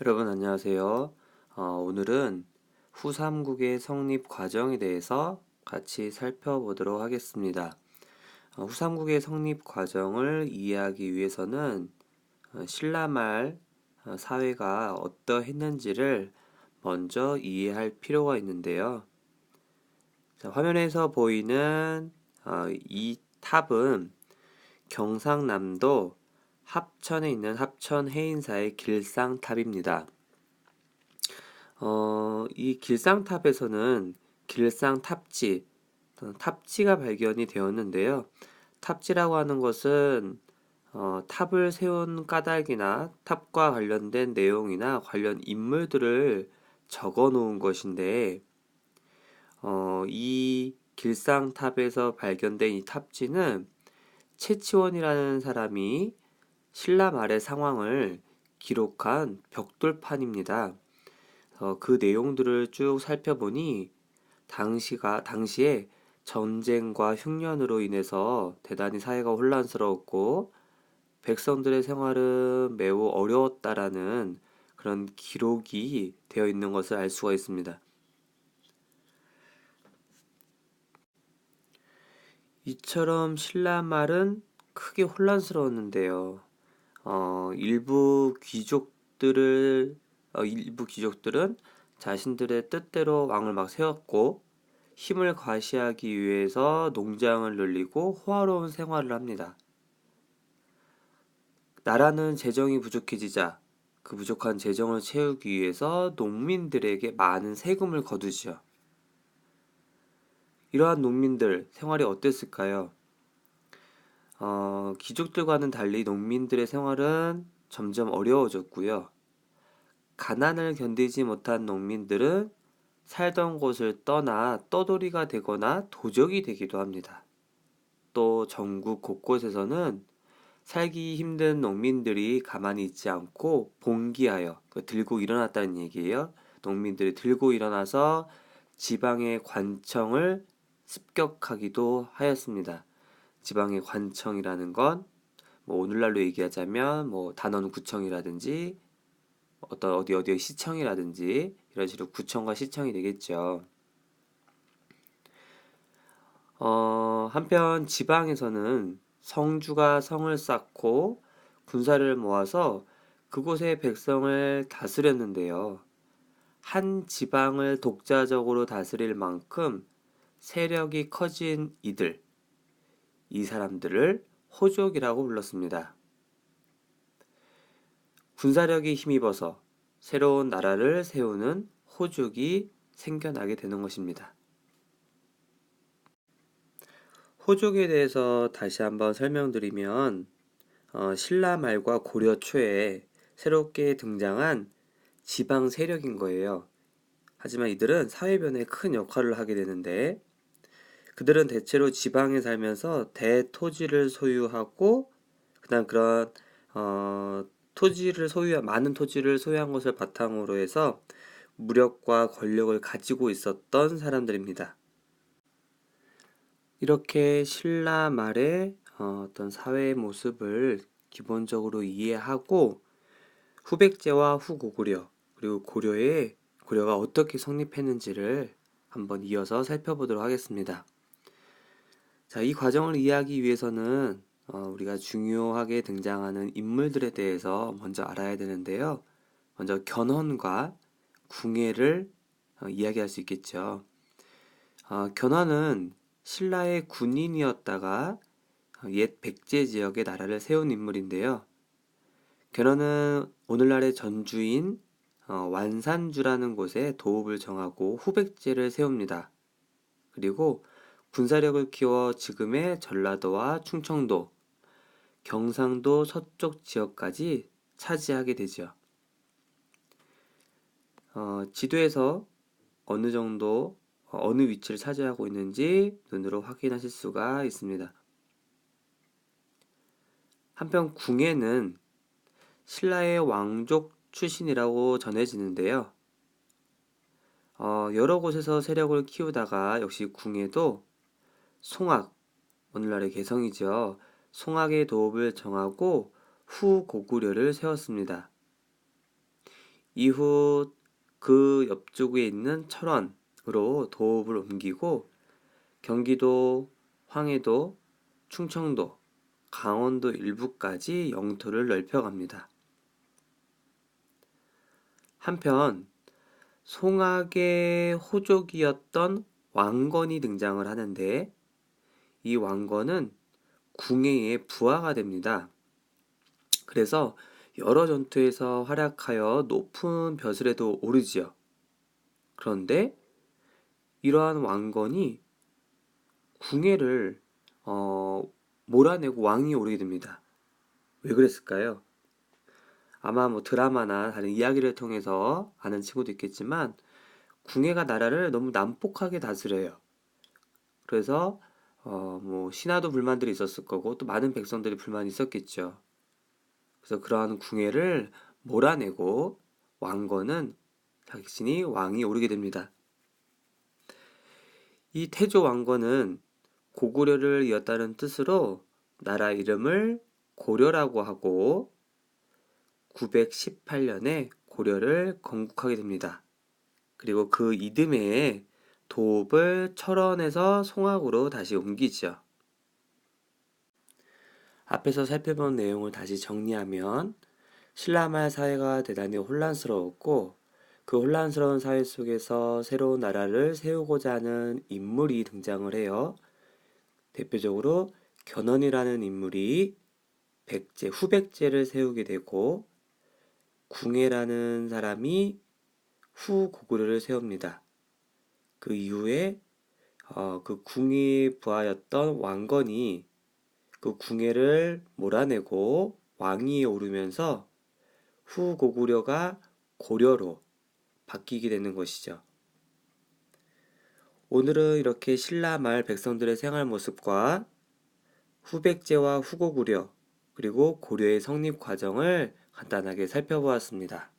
여러분 안녕하세요. 오늘은 후삼국의 성립 과정에 대해서 같이 살펴보도록 하겠습니다. 후삼국의 성립 과정을 이해하기 위해서는 신라 말 사회가 어떠했는지를 먼저 이해할 필요가 있는데요. 자, 화면에서 보이는 이 탑은 경상남도 합천에 있는 합천 해인사의 길상탑입니다. 이 길상탑에서는 길상탑지, 탑지가 발견이 되었는데요. 탑지라고 하는 것은 탑을 세운 까닭이나 탑과 관련된 내용이나 관련 인물들을 적어 놓은 것인데, 이 길상탑에서 발견된 이 탑지는 채치원이라는 사람이 신라 말의 상황을 기록한 벽돌판입니다. 그 내용들을 쭉 살펴보니 당시에 전쟁과 흉년으로 인해서 대단히 사회가 혼란스러웠고 백성들의 생활은 매우 어려웠다라는 그런 기록이 되어 있는 것을 알 수가 있습니다. 이처럼 신라 말은 크게 혼란스러웠는데요. 일부 귀족들은 자신들의 뜻대로 왕을 막 세웠고 힘을 과시하기 위해서 농장을 늘리고 호화로운 생활을 합니다. 나라는 재정이 부족해지자 그 부족한 재정을 채우기 위해서 농민들에게 많은 세금을 거두지요. 이러한 농민들 생활이 어땠을까요? 귀족들과는 달리 농민들의 생활은 점점 어려워졌고요. 가난을 견디지 못한 농민들은 살던 곳을 떠나 떠돌이가 되거나 도적이 되기도 합니다. 또 전국 곳곳에서는 살기 힘든 농민들이 가만히 있지 않고 봉기하여 들고 일어났다는 얘기예요. 농민들이 들고 일어나서 지방의 관청을 습격하기도 하였습니다. 지방의 관청이라는 건 뭐 오늘날로 얘기하자면 뭐 단원구청이라든지 어떤 어디의 시청이라든지 이런 식으로 구청과 시청이 되겠죠. 한편 지방에서는 성주가 성을 쌓고 군사를 모아서 그곳의 백성을 다스렸는데요. 한 지방을 독자적으로 다스릴 만큼 세력이 커진 이 사람들을 호족이라고 불렀습니다. 군사력이 힘입어서 새로운 나라를 세우는 호족이 생겨나게 되는 것입니다. 호족에 대해서 다시 한번 설명드리면 신라 말과 고려 초에 새롭게 등장한 지방 세력인 거예요. 하지만 이들은 사회 변화에 큰 역할을 하게 되는데 그들은 대체로 지방에 살면서 대토지를 소유하고 그다음 그런 많은 토지를 소유한 것을 바탕으로 해서 무력과 권력을 가지고 있었던 사람들입니다. 이렇게 신라 말의 어떤 사회의 모습을 기본적으로 이해하고 후백제와 후고구려 그리고 고려가 어떻게 성립했는지를 한번 이어서 살펴보도록 하겠습니다. 자, 이 과정을 이해하기 위해서는 우리가 중요하게 등장하는 인물들에 대해서 먼저 알아야 되는데요. 먼저 견훤과 궁예를 이야기할 수 있겠죠. 견훤은 신라의 군인이었다가 옛 백제 지역의 나라를 세운 인물인데요. 견훤은 오늘날의 전주인 완산주라는 곳에 도읍을 정하고 후백제를 세웁니다. 그리고 군사력을 키워 지금의 전라도와 충청도, 경상도 서쪽 지역까지 차지하게 되죠. 지도에서 어느 정도 어느 위치를 차지하고 있는지 눈으로 확인하실 수가 있습니다. 한편 궁예는 신라의 왕족 출신이라고 전해지는데요. 여러 곳에서 세력을 키우다가 역시 궁예도 송악, 오늘날의 개성이죠. 송악의 도읍을 정하고 후고구려를 세웠습니다. 이후 그 옆쪽에 있는 철원으로 도읍을 옮기고 경기도, 황해도, 충청도, 강원도 일부까지 영토를 넓혀갑니다. 한편 송악의 호족이었던 왕건이 등장을 하는데 이 왕건은 궁예의 부하가 됩니다. 그래서 여러 전투에서 활약하여 높은 벼슬에도 오르지요. 그런데 이러한 왕건이 궁예를 몰아내고 왕위에 오르게 됩니다. 왜 그랬을까요? 아마 뭐 드라마나 다른 이야기를 통해서 아는 친구도 있겠지만 궁예가 나라를 너무 난폭하게 다스려요. 그래서 뭐 신하도 불만들이 있었을 거고 또 많은 백성들이 불만이 있었겠죠. 그래서 그러한 궁예를 몰아내고 왕건은 자신이 왕이 오르게 됩니다. 이 태조 왕건은 고구려를 이었다는 뜻으로 나라 이름을 고려라고 하고 918년에 고려를 건국하게 됩니다. 그리고 그 이듬해에 도읍을 철원에서 송악으로 다시 옮기죠. 앞에서 살펴본 내용을 다시 정리하면 신라말 사회가 대단히 혼란스러웠고 그 혼란스러운 사회 속에서 새로운 나라를 세우고자 하는 인물이 등장을 해요. 대표적으로 견훤이라는 인물이 후백제를 세우게 되고 궁예라는 사람이 후고구려를 세웁니다. 그 이후에 그 궁예의 부하였던 왕건이 그 궁예를 몰아내고 왕위에 오르면서 후고구려가 고려로 바뀌게 되는 것이죠. 오늘은 이렇게 신라 말 백성들의 생활 모습과 후백제와 후고구려 그리고 고려의 성립 과정을 간단하게 살펴보았습니다.